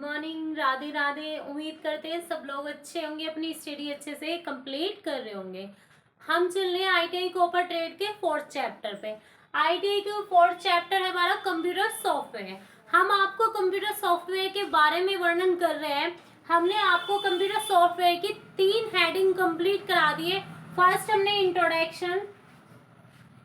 Morning, Radhe Radhe. उम्मीद करते हैं सब लोग अच्छे होंगे, अपनी स्टडी अच्छे से कंप्लीट कर रहे होंगे। हम चल रहे हैं आईटीआई कॉपर ट्रेड के 4th चैप्टर पे। आईटीआई का 4th चैप्टर है हमारा कंप्यूटर सॉफ्टवेयर। हम आपको कंप्यूटर सॉफ्टवेयर के बारे में वर्णन कर रहे हैं। हमने आपको कंप्यूटर सॉफ्टवेयर की 3 हेडिंग कंप्लीट करा दी है। फर्स्ट हमने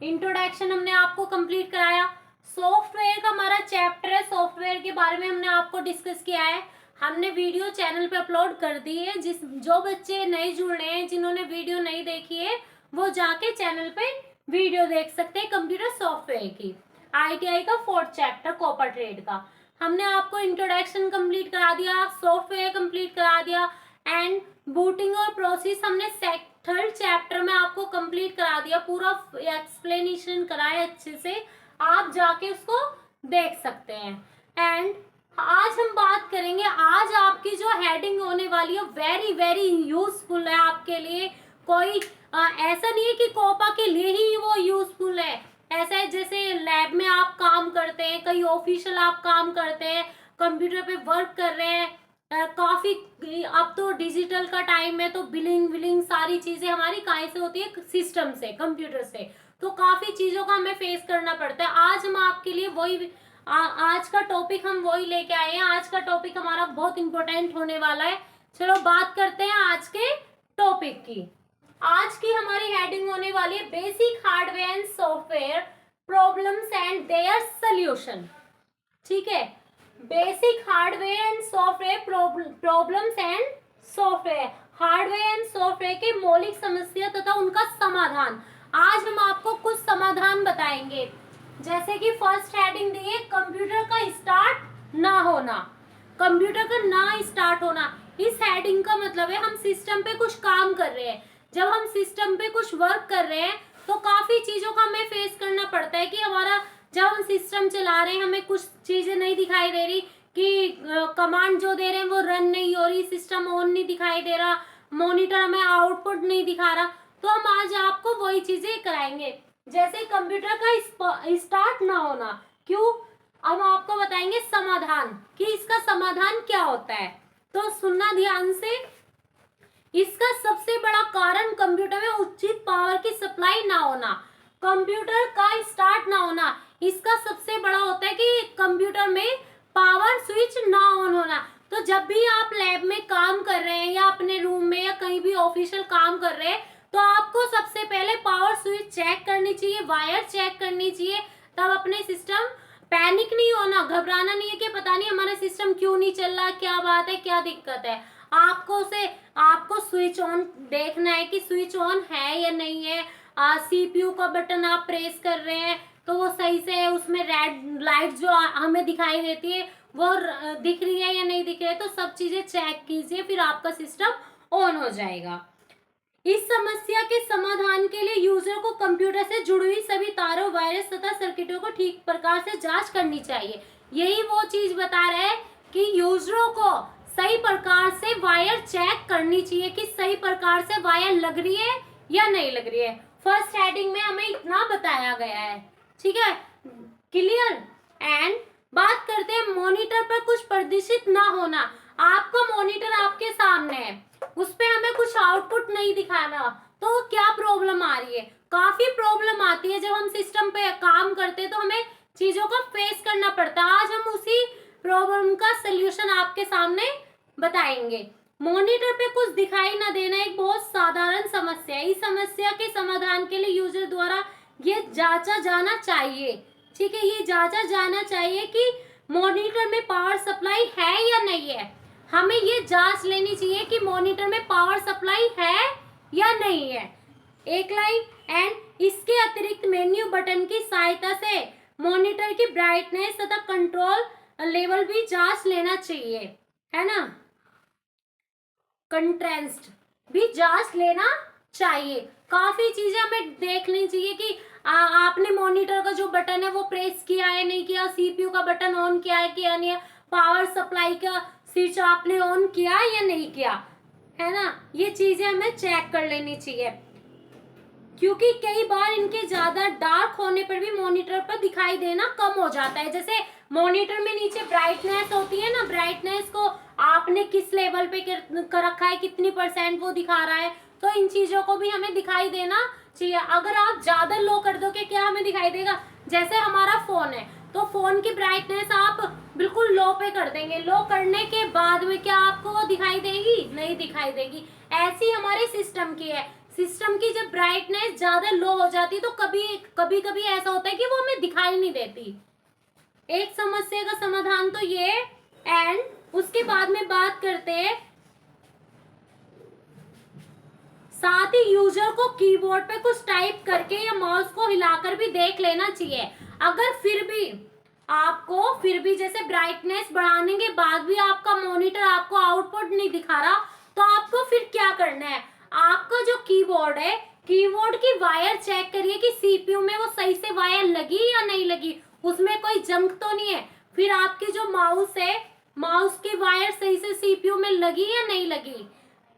इंट्रोडक्शन हमने आपको कंप्लीट कराया। सॉफ्टवेयर का हमारा चैप्टर है, सॉफ्टवेयर के बारे में हमने आपको डिस्कस किया है। हमने वीडियो चैनल पे अपलोड कर दी है। जो बच्चे नए जुड़ रहे हैं, जिन्होंने वीडियो नहीं देखी है, वो जाके चैनल पे वीडियो देख सकते हैं कंप्यूटर सॉफ्टवेयर की। आईटीआई का 4th चैप्टर कॉपर ट्रेड का हमने आपको इंट्रोडक्शन कंप्लीट करा दिया, सॉफ्टवेयर कंप्लीट करा दिया एंड बूटिंग और प्रोसेस हमने 3rd चैप्टर में आपको कंप्लीट करा दिया। पूरा एक्सप्लेनेशन कराया अच्छे से, आप जाके उसको देख सकते हैं। एंड आज हम बात करेंगे, आज आपकी जो हेडिंग होने वाली है वेरी वेरी यूजफुल है आपके लिए। कोई ऐसा नहीं है कि कोपा के लिए ही वो यूजफुल है। ऐसा है जैसे लैब में आप काम करते हैं, कई ऑफिशियल आप काम करते हैं, कंप्यूटर पे वर्क कर रहे हैं, काफी अब तो डिजिटल का टाइम है, तो बिलिंग विलिंग सारी चीजें हमारी कहाँ से होती है, सिस्टम से, कंप्यूटर से। तो काफी चीजों का हमें फेस करना पड़ता है। आज हम आपके लिए वही आज का टॉपिक हम वही लेके आए हैं। आज का टॉपिक हमारा बहुत इंपॉर्टेंट होने वाला है। चलो बात करते हैं आज के टॉपिक की। आज की हमारी हेडिंग होने वाली है basic hardware and software problems and their solution. ठीक है, basic hardware and software problems and software, hardware and software के मौलिक समस्या तथा उनका समाधान। आज हम आपको कुछ समाधान बताएंगे। जैसे कि फर्स्ट हेडिंग दी है कंप्यूटर का स्टार्ट ना होना। कंप्यूटर का ना स्टार्ट होना, इस हेडिंग का मतलब है हम सिस्टम पे कुछ काम कर रहे हैं। जब हम सिस्टम पे कुछ वर्क कर रहे हैं तो काफी चीजों का हमें फेस करना पड़ता है कि हमारा जब हम सिस्टम चला रहे हैं हमें कुछ चीजें नहीं दिखाई दे रही, कि कमांड जो दे रहे हैं वो रन नहीं हो रही, सिस्टम ऑन नहीं दिखाई दे रहा, मॉनिटर हमें आउटपुट नहीं दिखा रहा। तो हम आज आपको वही चीजें कराएंगे। जैसे कंप्यूटर का स्टार्ट ना होना क्यों, हम आपको बताएंगे समाधान कि इसका समाधान क्या होता है। तो सुनना ध्यान से। इसका सबसे बड़ा कारण कंप्यूटर में उचित पावर की सप्लाई ना होना। कंप्यूटर का स्टार्ट ना होना, इसका सबसे बड़ा होता है कि कंप्यूटर में पावर स्विच ना ऑन होना। तो जब भी आप लैब में काम कर रहे हैं या अपने रूम में या कहीं भी ऑफिशियल काम कर रहे हैं, तो आपको सबसे पहले पावर स्विच चेक करनी चाहिए, वायर चेक करनी चाहिए। तब अपने सिस्टम, पैनिक नहीं होना, घबराना नहीं है कि पता नहीं हमारा सिस्टम क्यों नहीं चल रहा, क्या बात है, क्या दिक्कत है। आपको स्विच ऑन देखना है कि स्विच ऑन है या नहीं है। सीपीयू का बटन आप प्रेस कर रहे हैं तो वो सही से है, उसमें रेड लाइट जो हमें दिखाई देती है वो दिख रही है या नहीं दिख रही है। तो सब चीजें चेक कीजिए, फिर आपका सिस्टम ऑन हो जाएगा। इस समस्या के समाधान के लिए यूजर को कंप्यूटर से जुड़ी हुई सभी तारों, वायरस तथा सर्किटों को ठीक प्रकार से जांच करनी चाहिए। यही वो चीज बता रहा है कि यूजरों को सही प्रकार से वायर चेक करनी चाहिए कि सही प्रकार से वायर लग रही है या नहीं लग रही है। फर्स्ट हेडिंग में हमें इतना बताया गया है। ठीक है, क्लियर। एंड बात करते हैं मॉनिटर पर कुछ प्रदर्शित ना होना। आपका मॉनिटर आपके सामने है, उस पे हमें कुछ आउटपुट नहीं दिखाना, तो क्या प्रॉब्लम आ रही है? काफी प्रॉब्लम आती है जब हम सिस्टम पे काम करते हैं, तो हमें चीजों का फेस करना पड़ता है। आज हम उसी प्रॉब्लम का सलूशन आपके सामने बताएंगे। मॉनिटर पे कुछ दिखाई ना देना एक बहुत साधारण समस्या है। इस समस्या के समाधान के लिए यूजर द्वारा ये जांचा जाना चाहिए। ठीक है, ये जांचा जाना चाहिए कि मॉनिटर में पावर सप्लाई है या नहीं है। हमें ये जांच लेनी चाहिए कि मॉनिटर में पावर सप्लाई है या नहीं है। एक लाइन। एंड इसके अतिरिक्त मेन्यू बटन की सहायता से मॉनिटर की ब्राइटनेस तथा कंट्रोल लेवल भी जांच लेना चाहिए, है ना। कंट्रास्ट भी जांच लेना चाहिए। काफी चीजें हमें देखनी चाहिए कि आपने मॉनिटर का जो बटन है वो प्रेस किया है नहीं किया, सीपीयू का बटन ऑन किया है कि नहीं, पावर सप्लाई का स्विच आपने ऑन किया या नहीं किया, है ना। ये चीजें हमें चेक कर लेनी चाहिए, क्योंकि कई बार इनके ज्यादा डार्क होने पर भी मॉनिटर पर दिखाई देना कम हो जाता है। जैसे मॉनिटर में नीचे ब्राइटनेस होती है ना, ब्राइटनेस को आपने किस लेवल पे कर रखा है, कितनी % वो दिखा रहा है, तो इन चीजों को भी हमें दिखाई देना चाहिए। अगर आप ज्यादा लो कर दोगे क्या हमें दिखाई देगा, जैसे हमारा फोन है तो फोन की ब्राइटनेस आप बिल्कुल लो पे कर देंगे, लो करने के बाद में क्या आपको वो दिखाई देगी, नहीं दिखाई देगी। ऐसी हमारे सिस्टम की है, सिस्टम की जब ब्राइटनेस ज्यादा लो हो जाती है तो कभी कभी ऐसा होता है कि वो हमें दिखाई नहीं देती। एक समस्या का समाधान तो ये। एंड उसके बाद में बात करते हैं, साथ ही यूजर को कीबोर्ड पे कुछ टाइप करके या माउस को हिलाकर भी देख लेना चाहिए। अगर फिर भी जैसे ब्राइटनेस बढ़ाने के बाद भी आपका मॉनिटर आपको आउटपुट नहीं दिखा रहा, तो आपको फिर क्या करना है, आपका जो कीबोर्ड है, कीबोर्ड की वायर चेक करिए कि सीपीयू में वो सही से वायर लगी या नहीं लगी, उसमें कोई जंग तो नहीं है। फिर आपकी जो माउस है, माउस की वायर सही से सीपीयू में लगी या नहीं लगी,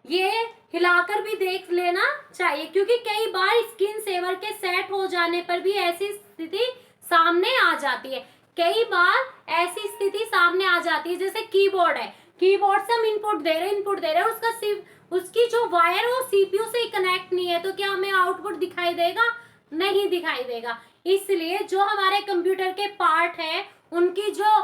ये हिलाकर भी देख लेना चाहिए, क्योंकि कई बार स्क्रीन सेवर के सेट हो जाने पर भी ऐसी स्थिति सामने आ जाती है। कई बार ऐसी स्थिति सामने आ जाती है, जैसे कीबोर्ड है, कीबोर्ड से हम इनपुट दे रहे हैं, उसकी जो वायर है वो सीपीयू से कनेक्ट नहीं है, तो क्या हमें आउटपुट दिखाई देगा, नहीं दिखाई देगा। इसलिए जो हमारे कंप्यूटर के पार्ट है, उनकी जो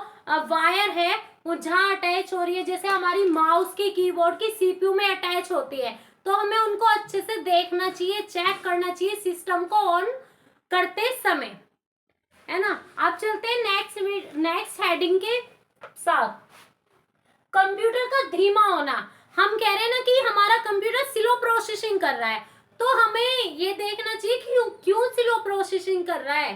वायर है वो जहाँ अटैच हो रही है, जैसे हमारी माउस की कीबोर्ड की सीपीयू में अटैच होती है, तो हमें उनको अच्छे से देखना चाहिए, चेक करना चाहिए सिस्टम को ऑन करते समय, है ना। अब चलते हैं नेक्स्ट हेडिंग के साथ, कंप्यूटर का धीमा होना। हम कह रहे हैं ना कि हमारा कंप्यूटर स्लो प्रोसेसिंग कर रहा है, तो हमें ये देखना चाहिए कि क्यों स्लो प्रोसेसिंग कर रहा है।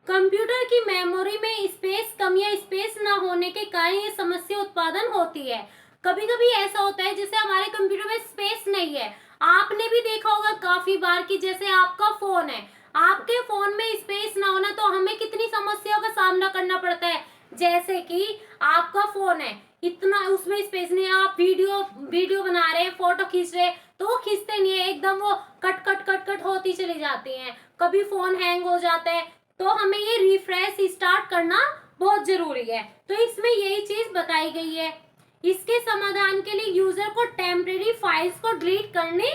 कंप्यूटर की मेमोरी में स्पेस कम या स्पेस ना होने के कारण ये समस्या उत्पादन होती है। कभी कभी ऐसा होता है जैसे हमारे कंप्यूटर में स्पेस नहीं है, आपने भी देखा होगा काफी बार कि जैसे आपका फोन है, आपके फोन में स्पेस ना होना तो हमें कितनी समस्याओं का सामना करना पड़ता है। जैसे कि आपका फोन है, इतना उसमें स्पेस नहीं है, आप वीडियो बना रहे हैं, फोटो खींच रहे हैं, तो वो खींचते नहीं है, एकदम वो कट होती चली जाती हैं। कभी फोन हैंग हो जाता है, तो हमें ये रिफ्रेश स्टार्ट करना बहुत जरूरी है। तो इसमें यही चीज बताई गई है। इसके समाधान के लिए यूजर को टेम्परेरी फाइल्स को डिलीट करने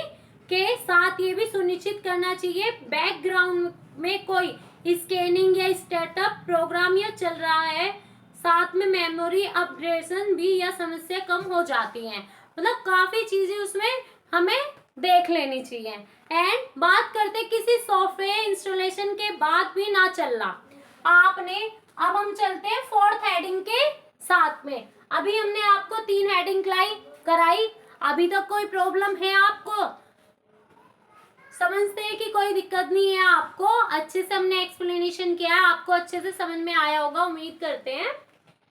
के साथ ये भी सुनिश्चित करना चाहिए बैकग्राउंड में कोई स्कैनिंग या स्टार्टअप प्रोग्राम या चल रहा है, साथ में मेमोरी अपग्रेडेशन भी या समस्या कम हो जाती हैं। मतलब काफी चीजें उसमें हमें देख लेनी चाहिए। एंड बात करते किसी सॉफ्टवेयर इंस्टॉलेशन के बाद भी ना चलना आपने। अब हम चलते हैं 4th हेडिंग के साथ में। अभी हमने आपको 3 हेडिंग कराई, अभी तक कोई प्रॉब्लम है आपको, समझते हैं कि कोई दिक्कत नहीं है आपको, अच्छे से हमने एक्सप्लेनेशन किया है, आपको अच्छे से समझ में आया होगा, उम्मीद करते हैं।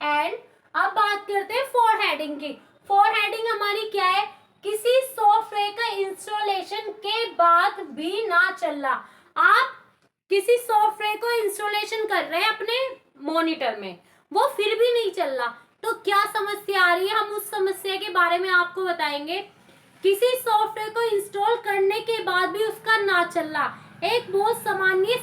एंड अब बात करते हैं 4 हेडिंग की। 4 हेडिंग हमारी क्या है, किसी सॉफ्टवेयर का इंस्टॉलेशन के बाद भी ना चलना। आप किसी सॉफ्टवेयर को इंस्टॉलेशन कर रहे हैं अपने मॉनिटर में, वो फिर भी नहीं चल रहा, तो क्या समस्या आ रही है, हम उस समस्या के बारे में आपको बताएंगे। किसी सॉफ्टवेयर को इंस्टॉल करने के बाद भी उसका ना चलना एक बहुत सामान्य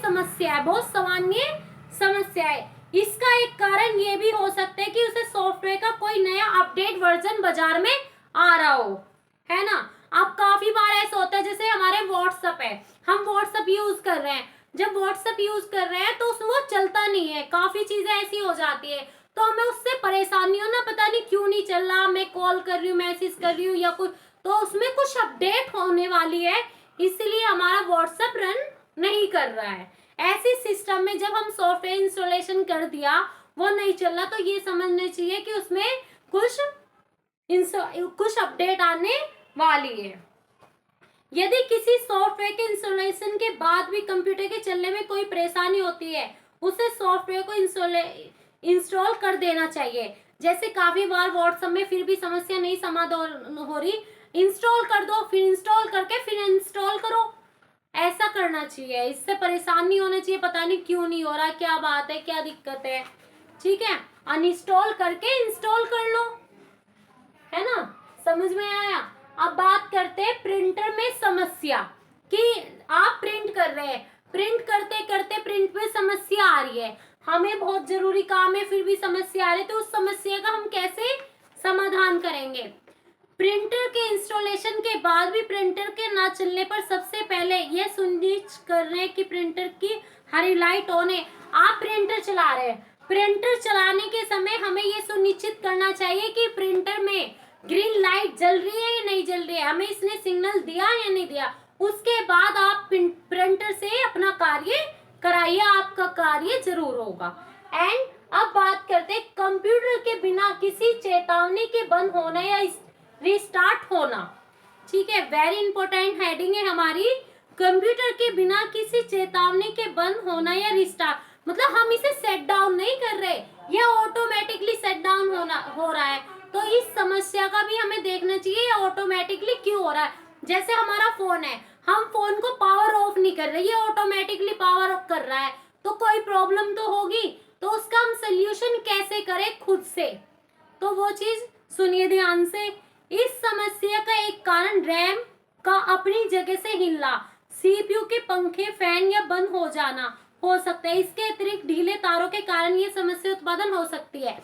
समस्या है। इसका एक कारण ये भी हो सकता है कि उसे सॉफ्टवेयर का कोई नया अपडेट वर्जन बाजार में आ रहा हो, है ना। अब काफी बार ऐसा होता है, जैसे हमारे व्हाट्सएप है, हम व्हाट्सएप यूज कर रहे हैं, जब व्हाट्सएप यूज कर रहे हैं तो उसमें वो चलता नहीं है, काफी चीजें ऐसी हो जाती है, तो हमें उससे परेशानी हो ना, पता नहीं क्यों नहीं चल रहा, मैं कॉल कर रही हूँ, मैसेज कर रही हूँ या कुछ, तो उसमें कुछ अपडेट होने वाली है, इसलिए हमारा व्हाट्सएप रन नहीं कर रहा है। ऐसे सिस्टम में जब हम सॉफ्टवेयर इंस्टॉलेशन कर दिया, वो नहीं चल रहा, तो ये समझना चाहिए कि उसमें कुछ अपडेट आने वाली है। यदि किसी सॉफ्टवेयर के इंस्टॉलेशन के बाद भी कंप्यूटर के चलने में कोई परेशानी होती है, उसे सॉफ्टवेयर को इंस्टॉल कर देना चाहिए। जैसे काफी बार व्हाट्सएप में फिर भी समस्या नहीं समाधान हो रही, इंस्टॉल कर दो, फिर इंस्टॉल करके फिर इंस्टॉल करो, ऐसा करना चाहिए, इससे परेशान नहीं होना चाहिए, पता नहीं क्यों नहीं हो रहा, क्या बात है, क्या दिक्कत है, ठीक है। अनइंस्टॉल करके इंस्टॉल कर लो, है ना, समझ में आया। अब बात करते हैं प्रिंटर में समस्या, कि आप प्रिंट कर रहे हैं, प्रिंट करते करते प्रिंट में समस्या आ रही है, हमें बहुत जरूरी काम है फिर भी समस्या आ रही है, तो उस समस्या का हम कैसे समाधान करेंगे। प्रिंटर के इंस्टॉलेशन के बाद भी प्रिंटर के ना चलने पर सबसे पहले यह सुनिश्चित करें कि प्रिंटर की हरी लाइट ऑन है। आप प्रिंटर चला रहे हैं, प्रिंटर चलाने के समय हमें यह सुनिश्चित करना चाहिए कि प्रिंटर में ग्रीन लाइट जल रही है या नहीं जल रही है, हमें इसने सिग्नल दिया या नहीं दिया। उसके बाद आप प्रिंटर से अपना कार्य कराइए, आपका कार्य जरूर होगा। एंड अब बात करते हैं कंप्यूटर के बिना किसी चेतावनी के बंद होना या रिस्टार्ट होना। ठीक है, वेरी इंपॉर्टेंट हेडिंग है हमारी, कंप्यूटर के बिना किसी चेतावनी के बंद होना या रिस्टार्ट, मतलब हम इसे सेट डाउन नहीं कर रहे, यह ऑटोमेटिकली सेट डाउन हो रहा है। तो इस समस्या का भी हमें देखना चाहिए ये ऑटोमेटिकली क्यों हो रहा है। जैसे हमारा फोन है, हम फोन को पावर ऑफ नहीं कर रहे, ये ऑटोमेटिकली पावर ऑफ कर रहा है, तो कोई प्रॉब्लम तो होगी, तो उसका हम सोल्यूशन कैसे करें खुद से, तो वो चीज सुनिए ध्यान से। इस समस्या का एक कारण रैम का अपनी जगह से हिलना, सीपीयू के पंखे, फैन या बंद हो जाना हो सकता है। इसके अतिरिक्त ढीले तारों के कारण ये समस्या उत्पादन हो सकती है।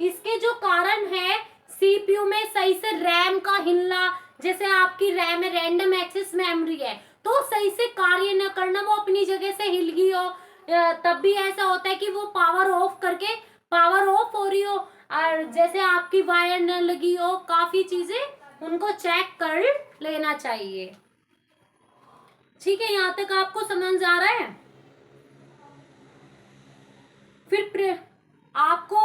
इसके जो कारण है, सीपीयू में सही से रैम का हिलना, जैसे आपकी रैम है रैंडम एक्सेस मेमोरी है, तो सही से कार्य न करना, वो अपनी जगह से हिल गई हो, तब भी ऐसा होता है कि वो पावर ऑफ करके पावर ऑफ हो रही हो, और जैसे आपकी वायर न लगी हो, काफी चीजें उनको चेक कर लेना चाहिए। ठीक है, यहाँ तक आपको समझ आ रहा है। फिर आपको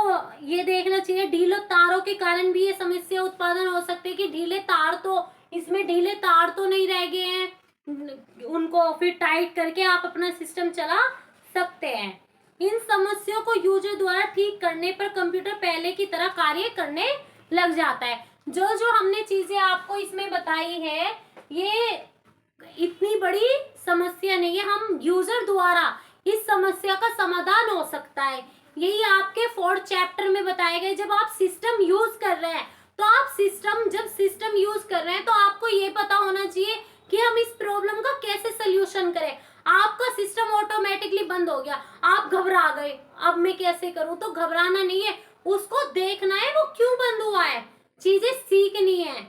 ये देखना चाहिए ढीले तारों के कारण भी ये समस्या उत्पादन हो सकती है कि ढीले तार तो इसमें ढीले तार तो नहीं रह गए हैं, उनको फिर टाइट करके आप अपना सिस्टम चला सकते हैं। इन समस्याओं को यूजर द्वारा ठीक करने पर कंप्यूटर पहले की तरह कार्य करने लग जाता है। जो जो हमने चीजें आपको इसमें बताई है, ये इतनी बड़ी समस्या नहीं है, हम यूजर द्वारा इस समस्या का समाधान हो सकता है। यही आपके 4th चैप्टर में बताया गया। जब आप सिस्टम यूज कर रहे हैं, तो आप जब सिस्टम यूज कर रहे हैं तो आपको ये पता होना चाहिए कि हम इस प्रॉब्लम का कैसे सोल्यूशन करें। आपका सिस्टम ऑटोमेटिकली बंद हो गया, आप घबरा गए, अब मैं कैसे करूं, तो घबराना नहीं है, उसको देखना है वो क्यों बंद हुआ है, चीजें सीखनी है।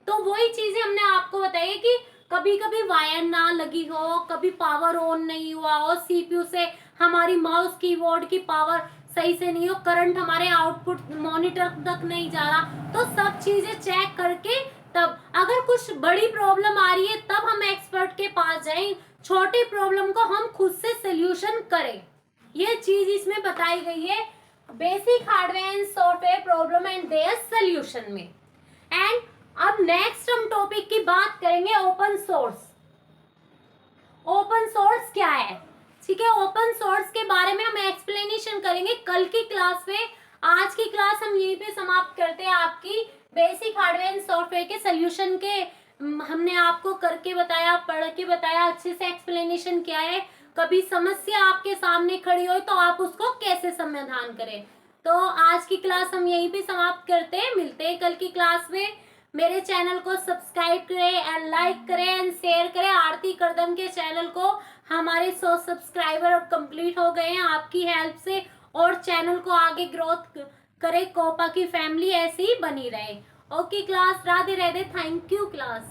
तो वही चीजें हमने आपको बताई कि कभी कभी वायर ना लगी हो, कभी पावर ऑन नहीं हुआ हो, सीपीयू से हमारी माउस कीबोर्ड की पावर सही से नहीं हो, करंट हमारे आउटपुट मॉनिटर तक नहीं जा रहा, तो सब चीजें चेक करके तब अगर कुछ बड़ी प्रॉब्लम आ रही है तब हम एक्सपर्ट के पास जाएं, छोटी प्रॉब्लम को हम खुद से सोल्यूशन करें। ये चीज इसमें बताई गई है basic hardware and software problem and their solution में। एंड अब नेक्स्ट हम टॉपिक की बात करेंगे ओपन सोर्स। ओपन सोर्स क्या है, ठीक है, ओपन सोर्स के बारे में हम एक्सप्लेनेशन करेंगे कल की क्लास में। आज की क्लास हम यहीं पे समाप्त करते हैं। आपकी बेसिक हार्डवेयर एंड सॉफ्टवेयर के सोल्यूशन के हमने आपको करके बताया, पढ़ के बताया, अच्छे से एक्सप्लेनेशन किया है। कभी समस्या आपके सामने खड़ी हो तो आप उसको कैसे समाधान करें। तो आज की क्लास हम यहीं पे समाप्त करते हैं, मिलते हैं कल की क्लास में। मेरे चैनल को सब्सक्राइब करें एंड लाइक करें एंड शेयर करें। आरती करदम के चैनल को हमारे 100 सब्सक्राइबर कंप्लीट हो गए हैं आपकी हेल्प से, और चैनल को आगे ग्रोथ करे, कोपा की फैमिली ऐसी ही बनी रहे। Okay class, Radhe Radhe, thank you class.